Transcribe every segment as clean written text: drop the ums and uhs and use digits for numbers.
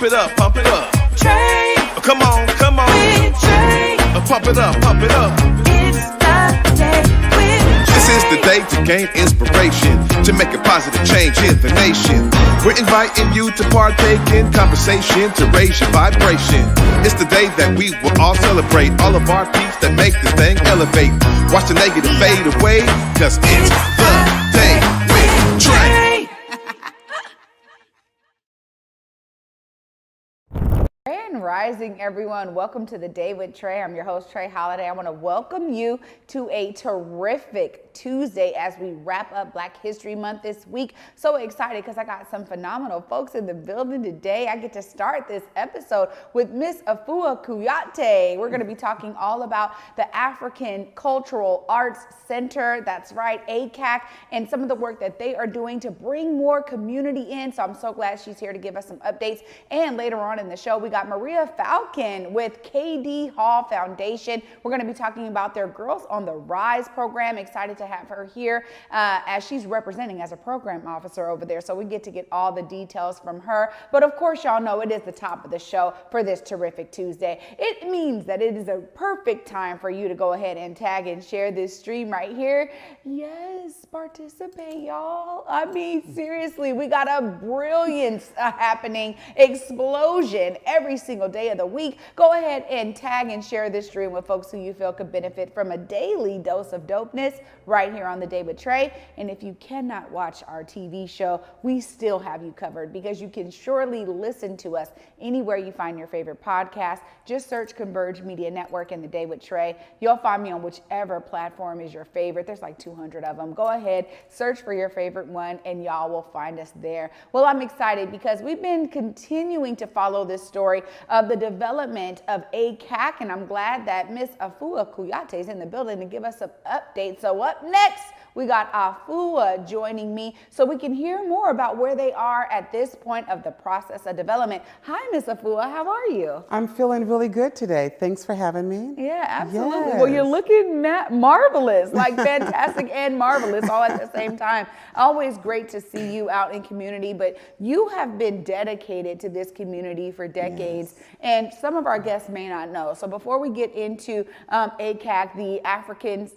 Pump it up, pump it up. Trae. Come on, come on. With Trae. Pump it up, pump it up. It's the day with Trae. This is the day to gain inspiration, to make a positive change in the nation. We're inviting you to partake in conversation, to raise your vibration. It's the day that we will all celebrate all of our peace that make this thing elevate. Watch the negative fade away, cause it's the day with Trae. Grand Rising, everyone. Welcome to the Day with Trae. I'm your host, Trae Holiday. I want to welcome you to a terrific Tuesday as we wrap up Black History Month this week. So excited because I got some phenomenal folks in the building today. I get to start this episode with Miss Afua Kouyaté. We're going to be talking all about the African Cultural Arts Center. That's right, ACAC, and some of the work that they are doing to bring more community in. So I'm so glad she's here to give us some updates. And later on in the show, we got Maria Falcon with KD Hall Foundation. We're going to be talking about their Girls on the Rise program. Excited to have her here as she's representing as a program officer over there. So we get to get all the details from her. But of course, y'all know it is the top of the show for this terrific Tuesday. It means that it is a perfect time for you to go ahead and tag and share this stream right here. Yes, participate, y'all. I mean, seriously, we got a brilliance happening, explosion every single day of the week. Go ahead and tag and share this stream with folks who you feel could benefit from a daily dose of dopeness right here on the Day with Trae. And if you cannot watch our TV show, we still have you covered because you can surely listen to us anywhere you find your favorite podcast. Just search Converge Media Network and the Day with Trae. You'll find me on whichever platform is your favorite. There's like 200 of them. Go ahead, search for your favorite one, and y'all will find us there. Well, I'm excited because we've been continuing to follow this story of the development of ACAC, and I'm glad that Miss Afua Kouyaté is in the building to give us some updates. So up next, we got Afua joining me so we can hear more about where they are at this point of the process of development. Hi, Miss Afua, how are you? I'm feeling really good today. Thanks for having me. Yeah, absolutely. Yes. Well, you're looking marvelous, like fantastic and marvelous all at the same time. Always great to see you out in community, but you have been dedicated to this community for decades, yes. And some of our guests may not know. So before we get into ACAC, the African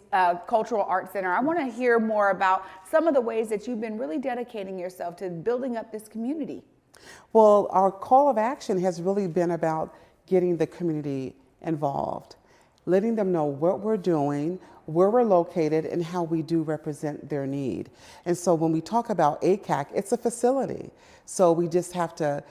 Cultural Arts Center, I want to hear more about some of the ways that you've been really dedicating yourself to building up this community. Well, our call of action has really been about getting the community involved, letting them know what we're doing, where we're located, and how we do represent their need. And so when we talk about ACAC, it's a facility. So we just have to,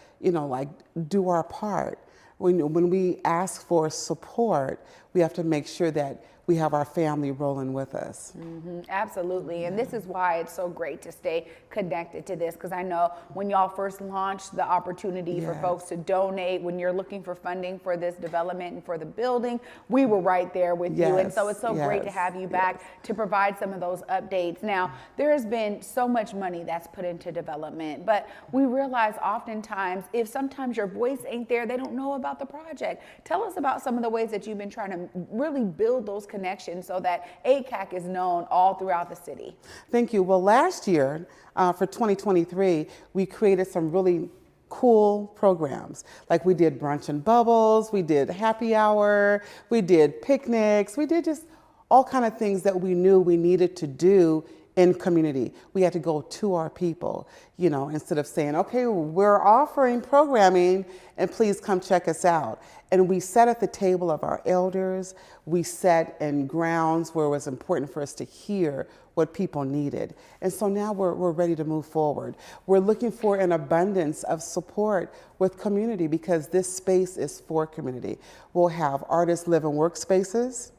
do our part. When we ask for support, we have to make sure that we have our family rolling with us. Mm-hmm, absolutely, and this is why it's so great to stay connected to this, because I know when y'all first launched the opportunity for folks to donate, when you're looking for funding for this development and for the building, we were right there with you, and so it's so great to have you back to provide some of those updates. Now, there has been so much money that's put into development, but we realize oftentimes if sometimes your voice ain't there, they don't know about the project. Tell us about some of the ways that you've been trying to really build those connections so that ACAC is known all throughout the city. Thank you. Well, last year, for 2023, we created some really cool programs. Like we did brunch and bubbles, we did happy hour, we did picnics, we did just all kind of things that we knew we needed to do in community. We had to go to our people, instead of saying, okay, we're offering programming and please come check us out. And we sat at the table of our elders. We sat in grounds where it was important for us to hear what people needed. And so now we're ready to move forward. We're looking for an abundance of support with community because this space is for community. We'll have artists live in workspaces.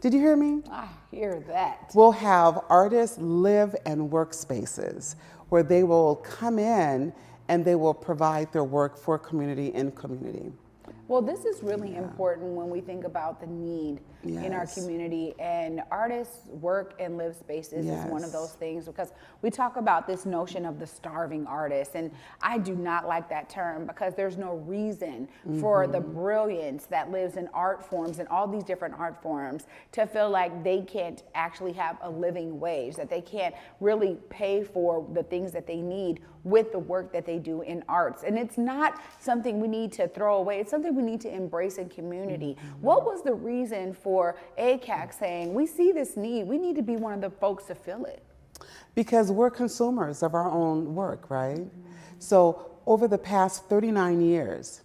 Did you hear me? I hear that. We'll have artists live in workspaces where they will come in and they will provide their work for community in community. Well, this is really important when we think about the need in our community, and artists' work and live spaces is one of those things, because we talk about this notion of the starving artist, and I do not like that term because there's no reason for the brilliance that lives in art forms and all these different art forms to feel like they can't actually have a living wage, that they can't really pay for the things that they need with the work that they do in arts. And it's not something we need to throw away. It's something we need to embrace in community. What was the reason for ACAC saying, we see this need, we need to be one of the folks to fill it? Because we're consumers of our own work, right? So over the past 39 years.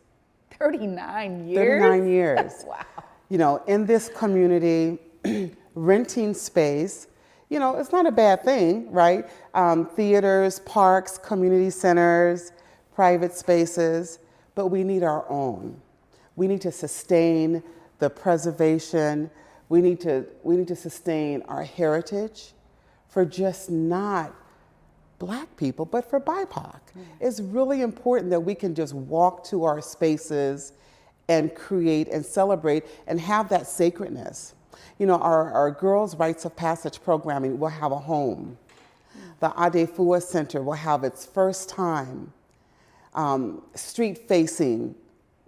39 years? 39 years. Wow. You know, in this community, renting space, you know, it's not a bad thing, right? Theaters, parks, community centers, private spaces, but we need our own. We need to sustain the preservation. We need to sustain our heritage for just not Black people, but for BIPOC. It's really important that we can just walk to our spaces and create and celebrate and have that sacredness. You know, our Girls' Rites of Passage programming will have a home. The Afua Center will have its first time street-facing,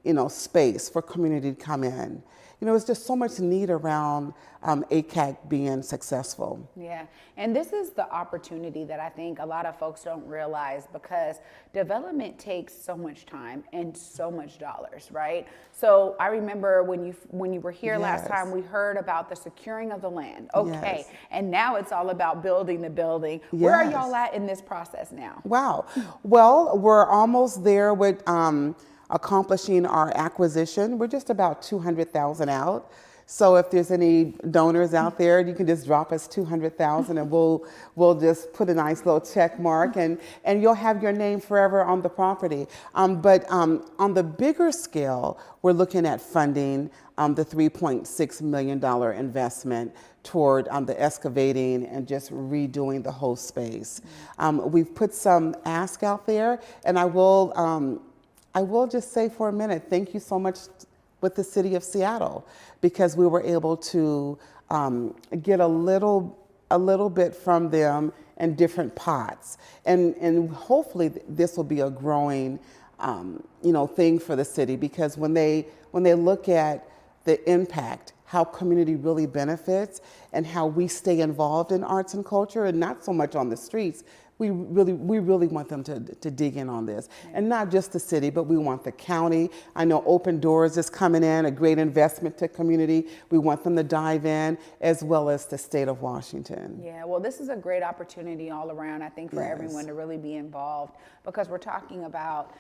you know, space for community to come in. You know, there's just so much need around ACAC being successful. Yeah, and this is the opportunity that I think a lot of folks don't realize, because development takes so much time and so much dollars, right? So I remember when you were here last time, we heard about the securing of the land. Okay, and now it's all about building the building. Where are y'all at in this process now? Wow. Well, we're almost there with accomplishing our acquisition. We're just about 200,000 out. So if there's any donors out there, you can just drop us 200,000 and we'll just put a nice little check mark, and you'll have your name forever on the property. But on the bigger scale, we're looking at funding the $3.6 million investment toward the excavating and just redoing the whole space. We've put some ask out there, and I will just say for a minute, thank you so much with the city of Seattle, because we were able to get a little bit from them in different pots, and hopefully this will be a growing you know, thing for the city, because when they look at the impact, how community really benefits, and how we stay involved in arts and culture, and not so much on the streets. We really want them to dig in on this. And not just the city, but we want the county. I know Open Doors is coming in, a great investment to community. We want them to dive in, as well as the state of Washington. Yeah, well, this is a great opportunity all around, I think, for everyone to really be involved, because we're talking about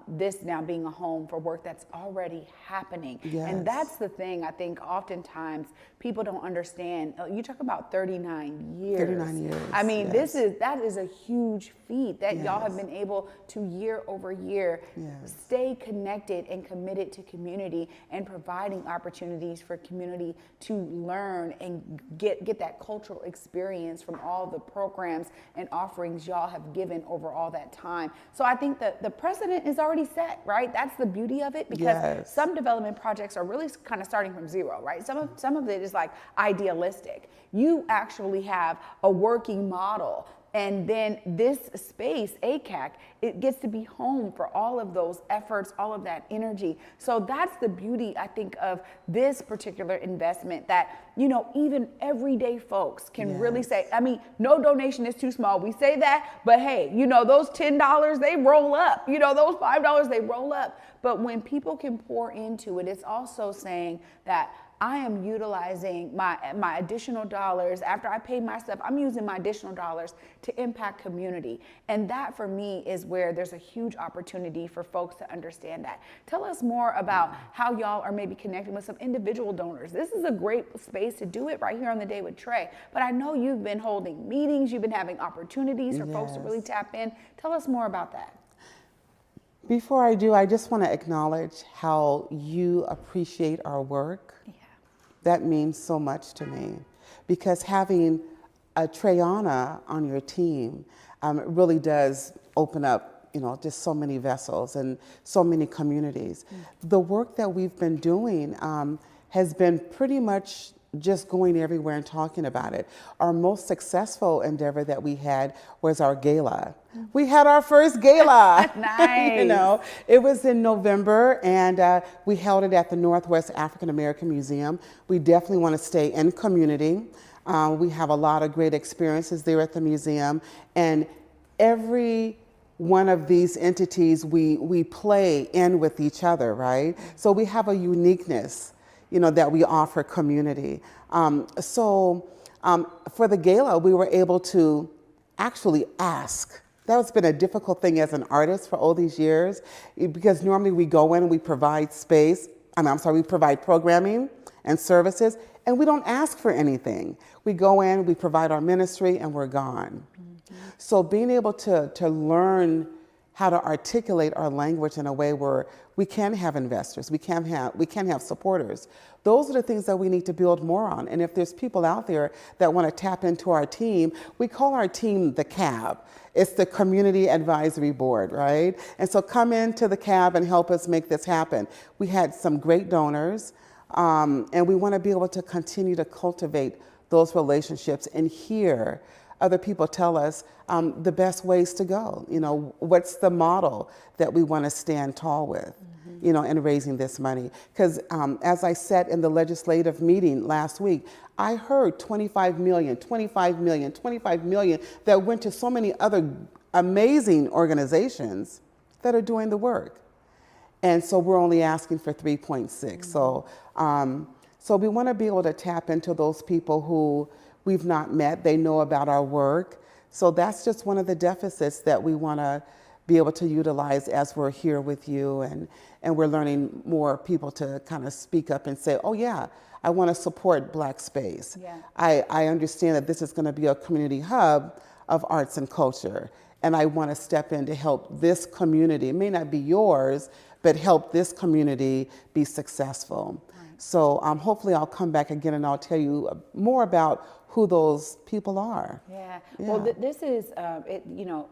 this now being a home for work that's already happening. And that's the thing I think oftentimes people don't understand. You talk about 39 years. 39 years. I mean, that is a huge feat that y'all have been able to, year over year, stay connected and committed to community, and providing opportunities for community to learn and get that cultural experience from all the programs and offerings y'all have given over all that time. So I think that the precedent is already set, right? That's the beauty of it, because some development projects are really kind of starting from zero, right? Some of it is like idealistic. You actually have a working model, and then this space, ACAC, it gets to be home for all of those efforts, all of that energy. So that's the beauty, I think, of this particular investment, that, you know, even everyday folks can really say, I mean, no donation is too small. We say that, but hey, you know, those $10, they roll up. You know, those $5, they roll up. But when people can pour into it, it's also saying that I am utilizing my additional dollars. After I pay my stuff, I'm using my additional dollars to impact community. And that, for me, is where there's a huge opportunity for folks to understand that. Tell us more about how y'all are maybe connecting with some individual donors. This is a great space to do it right here on The Day with Trae. But I know you've been holding meetings, you've been having opportunities for folks to really tap in. Tell us more about that. Before I do, I just want to acknowledge how you appreciate our work. That means so much to me, because having a Trayana on your team really does open up, you know, just so many vessels and so many communities. The work that we've been doing has been pretty much just going everywhere and talking about it. Our most successful endeavor that we had was our gala. We had our first gala. Nice. You know, it was in November, and we held it at the Northwest African American Museum. We definitely want to stay in community. We have a lot of great experiences there at the museum, and every one of these entities, we play in with each other, right? So we have a uniqueness, that we offer community. For the gala, we were able to actually ask. That's been a difficult thing as an artist for all these years, because normally we go in and we provide space. We provide programming and services, and we don't ask for anything. We go in, we provide our ministry, and we're gone. So being able to learn how to articulate our language in a way where we can have investors, we can have supporters. Those are the things that we need to build more on. And if there's people out there that want to tap into our team, we call our team the CAB. It's the Community Advisory Board, right? And so come into the CAB and help us make this happen. We had some great donors, and we want to be able to continue to cultivate those relationships and hear other people tell us the best ways to go. What's the model that we want to stand tall with, in raising this money. Because as I said in the legislative meeting last week, I heard 25 million that went to so many other amazing organizations that are doing the work. And so we're only asking for 3.6. So we want to be able to tap into those people who we've not met. They know about our work. So that's just one of the deficits that we want to be able to utilize as we're here with you, and we're learning more people to kind of speak up and say, oh yeah, I want to support Black space. Yeah. I understand that this is going to be a community hub of arts and culture, and I want to step in to help this community. It may not be yours, but help this community be successful. Right. So hopefully I'll come back again and I'll tell you more about who those people are. Yeah. Well, this is,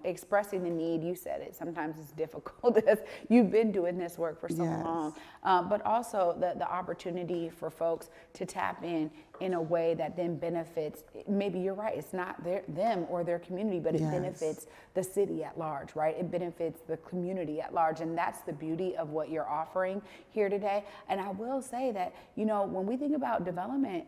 expressing the need. You said it. Sometimes it's difficult as you've been doing this work for so long. But also the opportunity for folks to tap in a way that then benefits, maybe you're right, it's not them or their community, but it benefits the city at large, right? It benefits the community at large. And that's the beauty of what you're offering here today. And I will say that, when we think about development,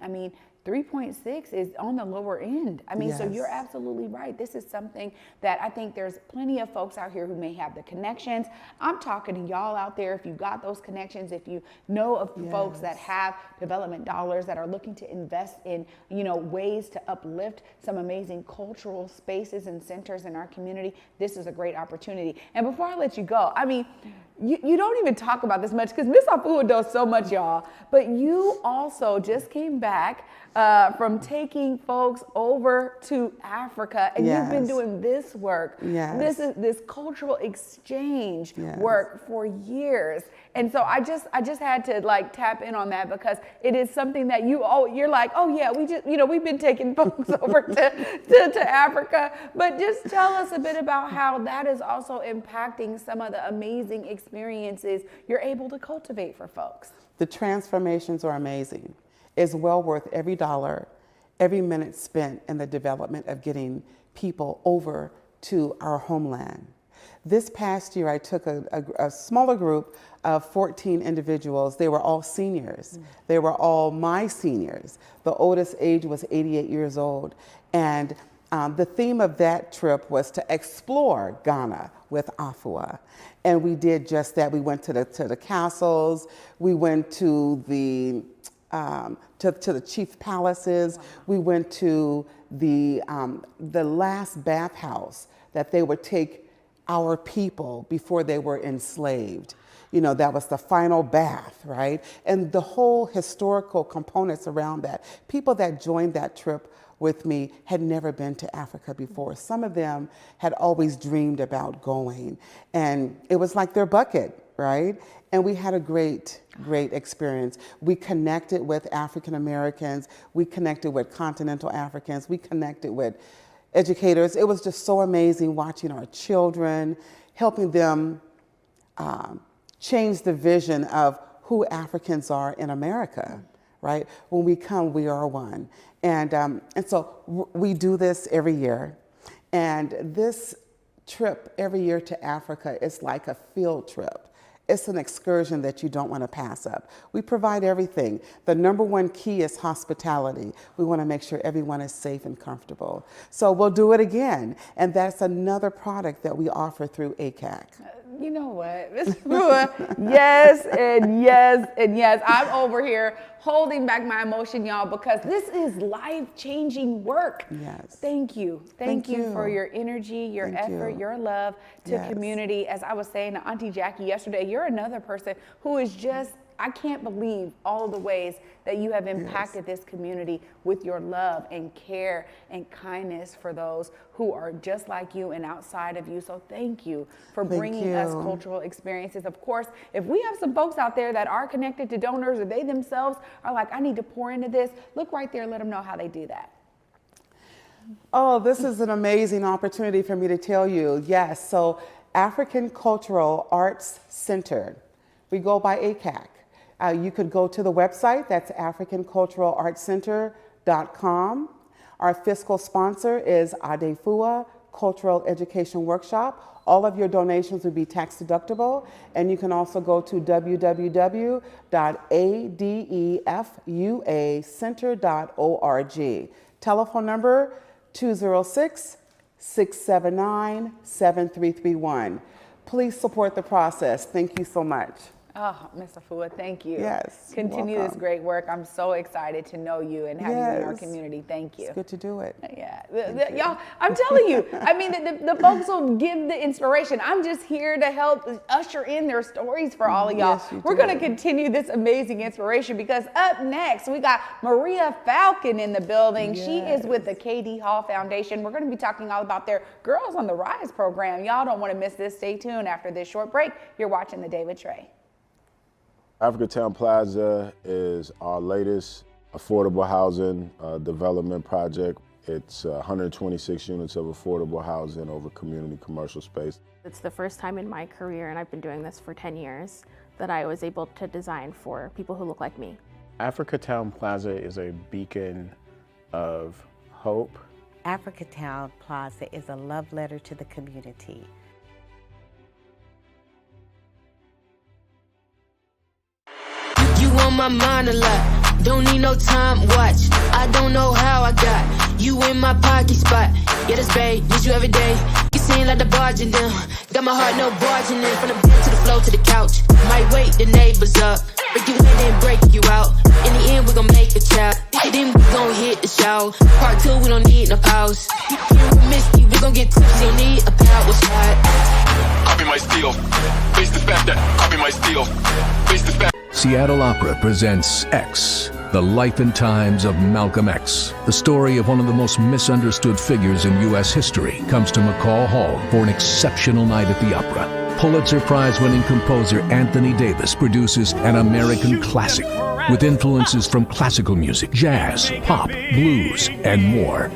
3.6 is on the lower end. So you're absolutely right. This is something that I think there's plenty of folks out here who may have the connections. I'm talking to y'all out there. If you've got those connections, if you know of folks that have development dollars that are looking to invest in, ways to uplift some amazing cultural spaces and centers in our community, this is a great opportunity. And before I let you go, you don't even talk about this much because Miss Afua does so much, y'all. But you also just came back from taking folks over to Africa, and you've been doing this work. This cultural exchange work for years. And so I just had to tap in on that, because it is something that you're like, oh yeah, we've been taking folks over to Africa. But just tell us a bit about how that is also impacting some of the amazing experiences you're able to cultivate for folks. The transformations are amazing. It's well worth every dollar, every minute spent in the development of getting people over to our homeland. This past year, I took a smaller group of 14 individuals. They were all seniors. They were all my seniors. The oldest age was 88 years old. And the theme of that trip was to explore Ghana with Afua. And we did just that. We went to the castles. We went to the chief palaces. We went to the last bathhouse that they would take our people before they were enslaved. That was the final bath, right? And the whole historical components around that. People that joined that trip with me had never been to Africa before. Some of them had always dreamed about going, and it was like their bucket, right? And we had a great experience. We connected with African Americans. We connected with continental Africans. We connected with educators. It was just so amazing watching our children, helping them change the vision of who Africans are in America, right? When we come, we are one. And so we do this every year. And this trip every year to Africa is like a field trip. it's an excursion that you don't want to pass up. We provide everything. The number one key is hospitality. We want to make sure everyone is safe and comfortable. So we'll do it again. And that's another product that we offer through ACAC. You know what, Ms. Afua, yes and yes and yes. I'm over here holding back my emotion, y'all, because this is life-changing work. Yes. Thank you. Thank you for your energy, your effort, your love to community. As I was saying to Auntie Jackie yesterday, you're another person who is just, I can't believe all of the ways that you have impacted this community with your love and care and kindness for those who are just like you and outside of you. So thank you for bringing us cultural experiences. Of course, if we have some folks out there that are connected to donors or they themselves are like, I need to pour into this, look right there, let them know how they do that. Oh, this is an amazing opportunity for me to tell you. Yes, so African Cultural Arts Center. We go by ACAC. You could go to the website, that's africanculturalartscenter.com. Our fiscal sponsor is Afua Cultural Education Workshop. All of your donations would be tax deductible, and you can also go to www.adefuacenter.org. Telephone number 206-679-7331. Please support the process. Thank you so much. Oh, Ms. Afua, thank you. Yes. Continue this great work. I'm so excited to know you and have you in our community. Thank you. It's good to do it. Yeah. Y'all, I'm telling you, I mean, the folks will give the inspiration. I'm just here to help usher in their stories for all of y'all. Yes, We're going to continue this amazing inspiration because up next, we got Maria Falcon in the building. She is with the KD Hall Foundation. We're going to be talking all about their Girls on the Rise program. Y'all don't want to miss this. Stay tuned. After this short break, you're watching The Day with Trae. Africa Town Plaza is our latest affordable housing development project. It's 126 units of affordable housing over community commercial space. It's the first time in my career, and I've been doing this for 10 years, that I was able to design for people who look like me. Africa Town Plaza is a beacon of hope. Africa Town Plaza is a love letter to the community. On my mind a lot, don't need no time watch. I don't know how I got you in my pocket spot. Yeah, that's babe, need you every day. You seem like the barging down. Got my heart no barging in. From the bed to the floor to the couch. Might wake the neighbors up. Break you in and break you out. In the end, we gon' make a child. Then we gon' hit the show. Part 2, we don't need no pause. Here with Misty, we gon' get tipsy. Don't need a power shot. Copy my steel. Face the fact that copy my steel. Face the fact. Seattle Opera presents X, the life and times of Malcolm X. The story of one of the most misunderstood figures in U.S. history comes to McCall Hall for an exceptional night at the opera. Pulitzer Prize-winning composer Anthony Davis produces an American classic with influences from classical music, jazz, pop, blues, and more.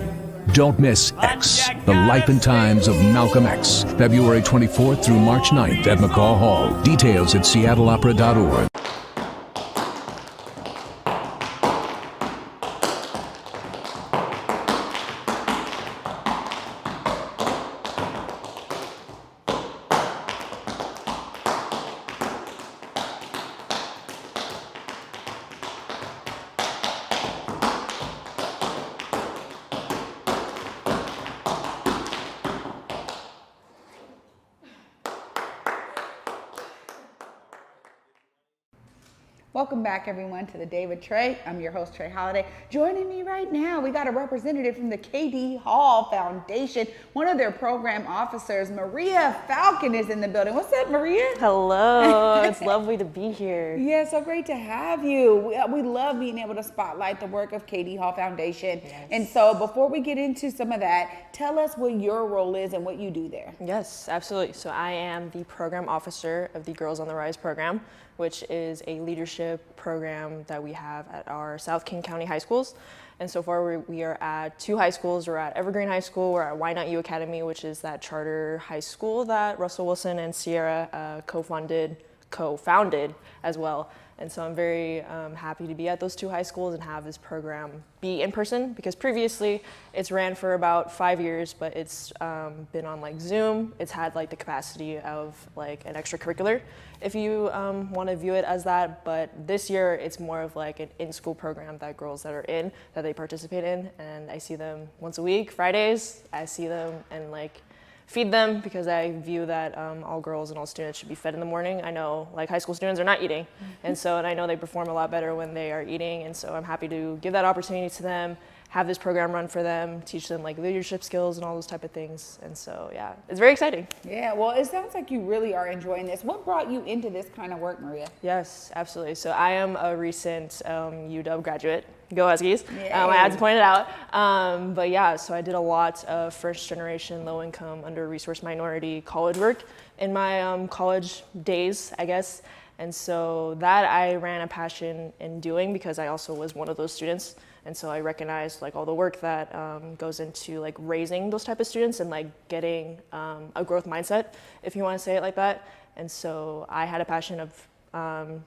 Don't miss X, the life and times of Malcolm X, February 24th through March 9th at McCall Hall. Details at seattleopera.org. Welcome back, everyone, to The Day with Trae. I'm your host, Trae Holiday. Joining me right now, we got a representative from the KD Hall Foundation. One of their program officers, Maria Falcon, is in the building. What's up, Maria? Hello. It's lovely to be here. Yeah, so great to have you. We love being able to spotlight the work of KD Hall Foundation. Yes. And so before we get into some of that, tell us what your role is and what you do there. Yes, absolutely. So I am the program officer of the Girls on the Rise program, which is a leadership program that we have at our South King County high schools. And so far we are at 2 high schools. We're at Evergreen High School, we're at Why Not You Academy, which is that charter high school that Russell Wilson and Sierra co-founded as well. And so I'm very happy to be at those two high schools and have this program be in person, because previously it's ran for about 5 years, but it's been on like Zoom. It's had like the capacity of like an extracurricular, if you want to view it as that. But this year it's more of like an in-school program that girls that are in, that they participate in. And I see them once a week, Fridays. I see them and like feed them, because I view that all girls and all students should be fed in the morning. I know like high school students are not eating, and I know they perform a lot better when they are eating, and so I'm happy to give that opportunity to them, have this program run for them, teach them like leadership skills and all those type of things. And so yeah, it's very exciting. Yeah, well, it sounds like you really are enjoying this. What brought you into this kind of work, Maria? Yes, absolutely. So I am a recent UW graduate. Go Huskies. I had to point it out. But yeah, so I did a lot of first generation, low income, under-resourced minority college work in my college days, I guess. And so that I ran a passion in doing, because I also was one of those students. And so I recognized like all the work that goes into like raising those type of students and like getting a growth mindset, if you want to say it like that. And so I had a passion of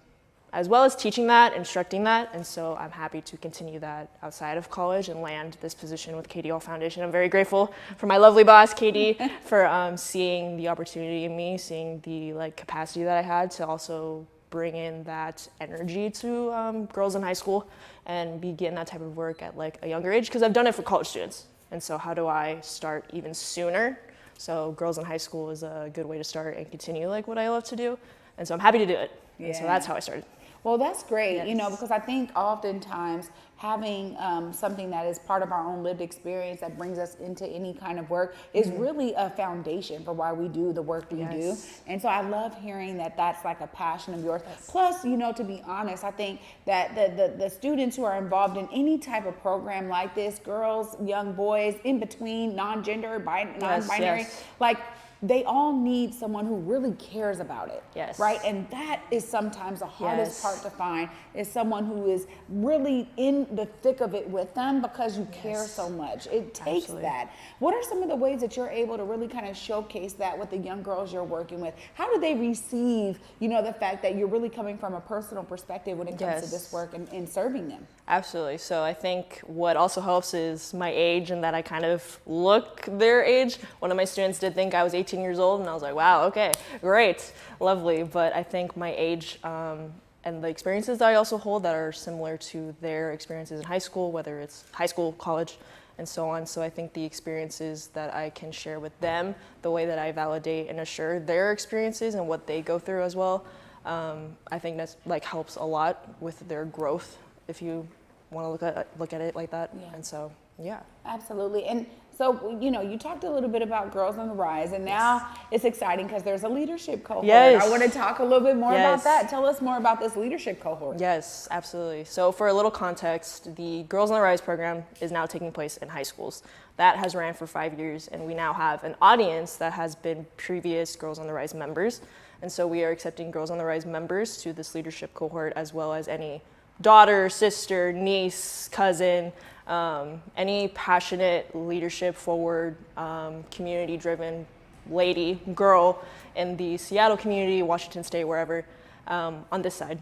as well as teaching that, instructing that, and so I'm happy to continue that outside of college and land this position with Katie Hall Foundation. I'm very grateful for my lovely boss, Katie, for seeing the opportunity in me, seeing the like capacity that I had to also bring in that energy to girls in high school and begin that type of work at like a younger age, because I've done it for college students. And so how do I start even sooner? So girls in high school is a good way to start and continue like what I love to do. And so I'm happy to do it. Yeah. And so that's how I started. Well, that's great, you know, because I think oftentimes having something that is part of our own lived experience that brings us into any kind of work is really a foundation for why we do the work we do. And so I love hearing that that's like a passion of yours. Plus, you know, to be honest, I think that the students who are involved in any type of program like this, girls, young boys, in between, non-gender, non-binary, like, they all need someone who really cares about it, right? And that is sometimes the hardest part to find, is someone who is really in the thick of it with them, because you care so much. It takes that. What are some of the ways that you're able to really kind of showcase that with the young girls you're working with? How do they receive, you know, the fact that you're really coming from a personal perspective when it comes to this work and serving them? Absolutely. So I think what also helps is my age, and that I kind of look their age. One of my students did think I was 18 years old, and I was like, wow, okay, great, lovely. But I think my age and the experiences that I also hold that are similar to their experiences in high school, whether it's high school, college, and so on. So I think the experiences that I can share with them, the way that I validate and assure their experiences and what they go through as well, I think that's like helps a lot with their growth, if you want to look at it like that. And so yeah, absolutely. And so, you know, you talked a little bit about Girls on the Rise, and now it's exciting because there's a leadership cohort. I want to talk a little bit more about that. Tell us more about this leadership cohort. Yes, absolutely. So for a little context, the Girls on the Rise program is now taking place in high schools. That has ran for 5 years, and we now have an audience that has been previous Girls on the Rise members. And so we are accepting Girls on the Rise members to this leadership cohort, as well as any daughter, sister, niece, cousin, any passionate, leadership forward, community driven lady, girl in the Seattle community, Washington State, wherever, on this side.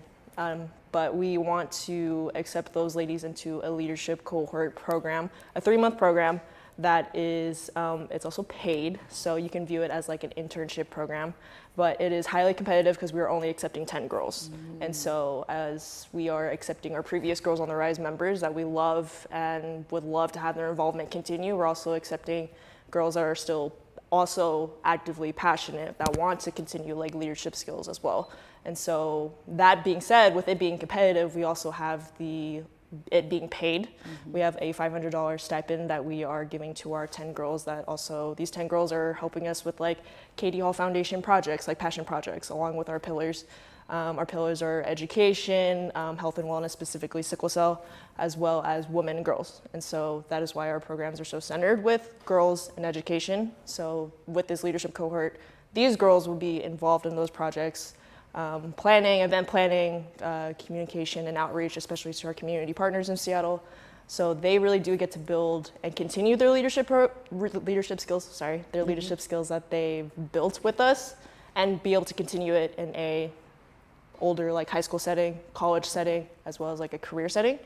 But we want to accept those ladies into a leadership cohort program, a 3-month program that is, it's also paid, so you can view it as like an internship program, but it is highly competitive because we are only accepting 10 girls. And so as we are accepting our previous Girls on the Rise members that we love and would love to have their involvement continue, we're also accepting girls that are still also actively passionate, that want to continue like leadership skills as well. And so that being said, with it being competitive, we also have it being paid. We have a $500 stipend that we are giving to our 10 girls, that also, these 10 girls are helping us with like Katie Hall Foundation projects, like passion projects, along with our pillars. Our pillars are education, health and wellness, specifically sickle cell, as well as women and girls. And so that is why our programs are so centered with girls and education. So with this leadership cohort, these girls will be involved in those projects, planning, event planning, communication and outreach, especially to our community partners in Seattle. So they really do get to build and continue their leadership skills, leadership skills that they've built with us, and be able to continue it in a older like high school setting, college setting, as well as like a career setting.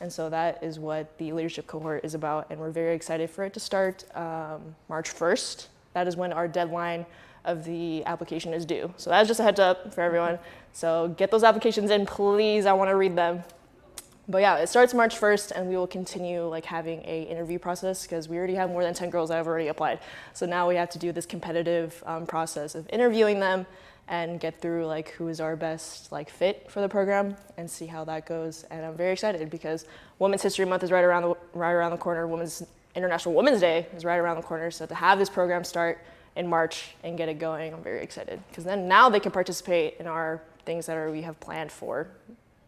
And so that is what the leadership cohort is about, and we're very excited for it to start March 1st. That is when our deadline of the application is due. So that's just a heads up for everyone. So get those applications in, please. I want to read them. But yeah, it starts March 1st, and we will continue like having a interview process because we already have more than 10 girls that have already applied. So now we have to do this competitive process of interviewing them and get through like who is our best like fit for the program and see how that goes. And I'm very excited because Women's History Month is right around the corner. International Women's Day is right around the corner. So to have this program start in March and get it going, I'm very excited because then now they can participate in our things that we have planned for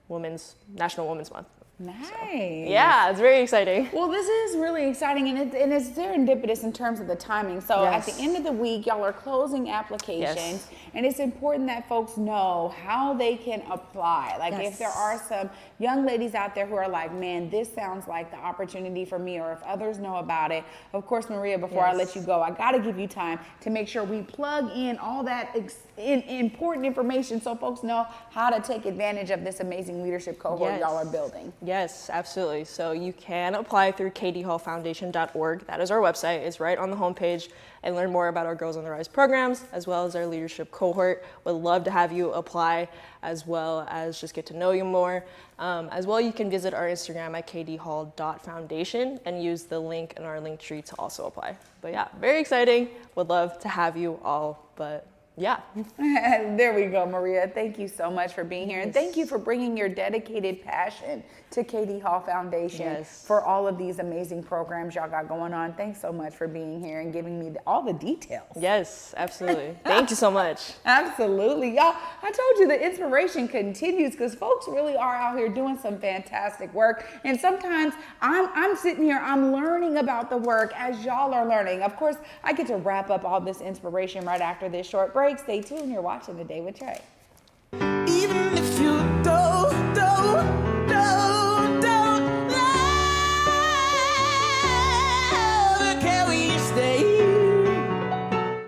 National Women's Month. Nice. So, yeah, it's very exciting. Well, this is really exciting, and it's serendipitous in terms of the timing. So Yes. at the end of the week, y'all are closing applications, Yes. and it's important that folks know how they can apply. Like Yes. if there are some young ladies out there who are like, man, this sounds like the opportunity for me, or if others know about it. Of course, Maria, before I let you go, I got to give you time to make sure we plug in all that important information so folks know how to take advantage of this amazing leadership cohort y'all are building. Yes, absolutely. So you can apply through kdhallfoundation.org. That is our website. It's right on the homepage, and learn more about our Girls on the Rise programs as well as our leadership cohort. Would love to have you apply as well as just get to know you more. As well, you can visit our Instagram at kdhall.foundation and use the link in our link tree to also apply. But yeah, very exciting. Would love to have you all, but yeah. There we go, Maria. Thank you so much for being here. And thank you for bringing your dedicated passion to KD Hall Foundation for all of these amazing programs y'all got going on. Thanks so much for being here and giving me all the details. Yes, absolutely. Thank you so much. Absolutely. Y'all, I told you the inspiration continues because folks really are out here doing some fantastic work. And sometimes I'm sitting here, I'm learning about the work as y'all are learning. Of course, I get to wrap up all this inspiration right after this short break. Stay tuned. You're watching The Day with Trae. Even if you don't love, can we stay?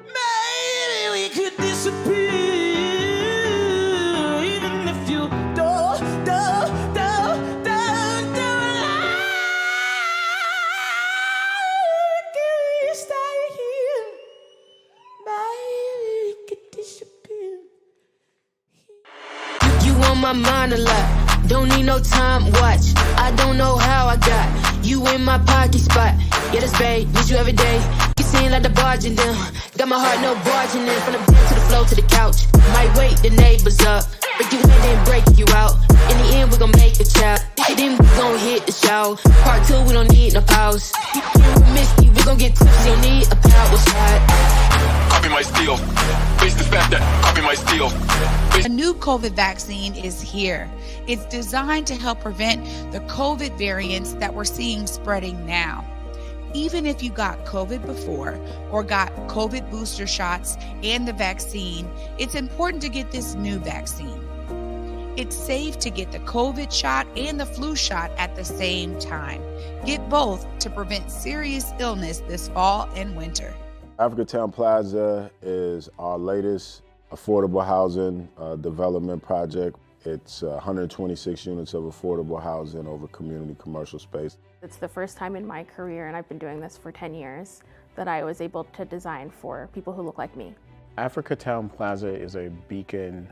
Maybe we could disappear. Even if you don't love, can we stay here? Maybe we could disappear. You on my mind a lot, don't need no time, watch. I don't know how I got you in my pocket spot. Yeah, that's babe, need you every day. You seem like the barging down, got my heart no barging in. From the bed to the floor to the couch, might wake the neighbors up. Break you in then break you out. In the end we gon' make the child. Then we gon' hit the show. Part 2 we don't need no pause. We miss you, we gon' get tipsy, don't need a power shot. Copy my steel. Face the fact that copy my steel. A new COVID vaccine is here. It's designed to help prevent the COVID variants that we're seeing spreading now. Even if you got COVID before or got COVID booster shots and the vaccine, it's important to get this new vaccine. It's safe to get the COVID shot and the flu shot at the same time. Get both to prevent serious illness this fall and winter. Africa Town Plaza is our latest affordable housing development project. It's 126 units of affordable housing over community commercial space. It's the first time in my career, and I've been doing this for 10 years, that I was able to design for people who look like me. Africa Town Plaza is a beacon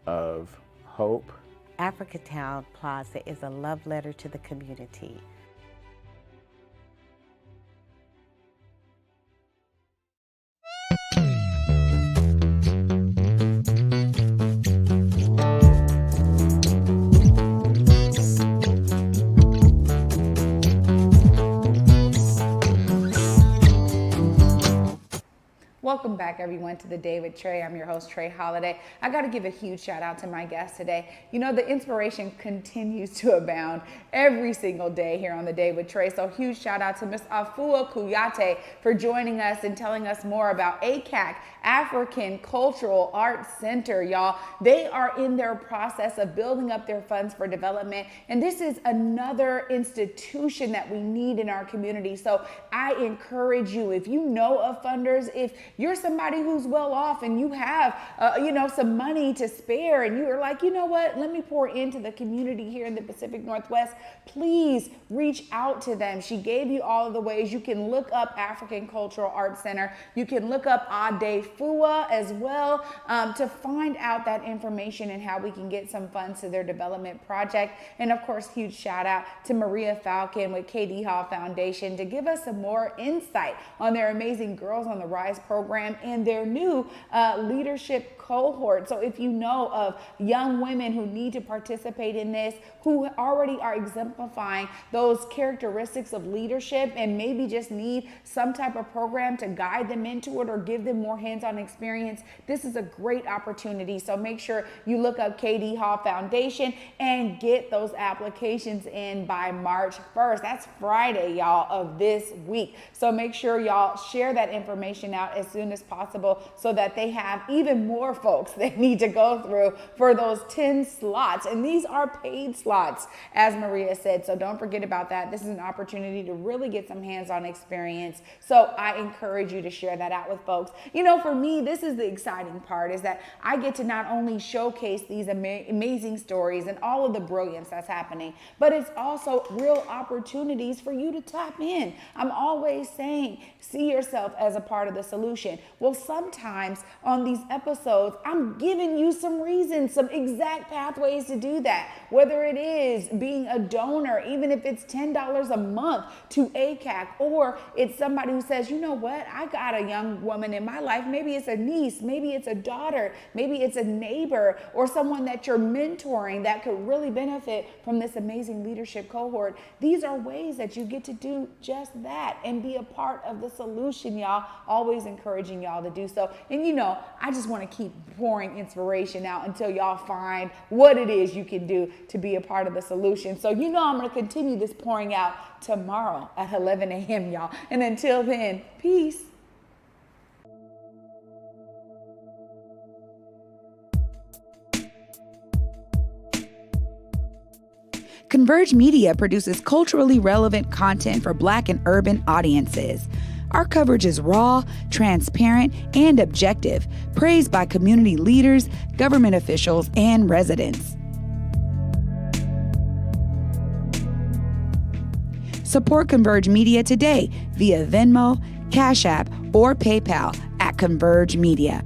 of hope. Africa Town Plaza is a love letter to the community. Welcome back, everyone, to The Day with Trae. I'm your host, Trae Holiday. I got to give a huge shout out to my guest today. You know, the inspiration continues to abound every single day here on The Day with Trae. So huge shout out to Miss Afua Kouyaté for joining us and telling us more about ACAC, African Cultural Arts Center, y'all. They are in their process of building up their funds for development. And this is another institution that we need in our community. So I encourage you, if you know of funders, if you're you're somebody who's well off and you have, some money to spare, and you are like, you know what, let me pour into the community here in the Pacific Northwest, please reach out to them. She gave you all of the ways. You can look up African Cultural Arts Center. You can look up Afua as well to find out that information and how we can get some funds to their development project. And of course, huge shout out to Maria Falcon with KD Hall Foundation to give us some more insight on their amazing Girls on the Rise program and their new leadership cohort. So if you know of young women who need to participate in this, who already are exemplifying those characteristics of leadership and maybe just need some type of program to guide them into it or give them more hands-on experience, this is a great opportunity. So make sure you look up KD Hall Foundation and get those applications in by March 1st. That's Friday, y'all, of this week. So make sure y'all share that information out as soon as possible so that they have even more folks they need to go through for those 10 slots. And these are paid slots, as Maria said. So don't forget about that. This is an opportunity to really get some hands-on experience. So I encourage you to share that out with folks. You know, for me, this is the exciting part, is that I get to not only showcase these amazing stories and all of the brilliance that's happening, but it's also real opportunities for you to tap in. I'm always saying, see yourself as a part of the solution. Well, sometimes on these episodes, I'm giving you some reasons, some exact pathways to do that. Whether it is being a donor, even if it's $10 a month to ACAC, or it's somebody who says, you know what, I got a young woman in my life, maybe it's a niece, maybe it's a daughter, maybe it's a neighbor, or someone that you're mentoring that could really benefit from this amazing leadership cohort. These are ways that you get to do just that and be a part of the solution, y'all. Always encouraging y'all to do so. And you know, I just want to keep pouring inspiration out until y'all find what it is you can do to be a part of the solution. So you know I'm going to continue this pouring out tomorrow at 11 a.m., y'all. And until then, peace. Converge Media produces culturally relevant content for Black and urban audiences. Our coverage is raw, transparent, and objective, praised by community leaders, government officials, and residents. Support Converge Media today via Venmo, Cash App, or PayPal at Converge Media.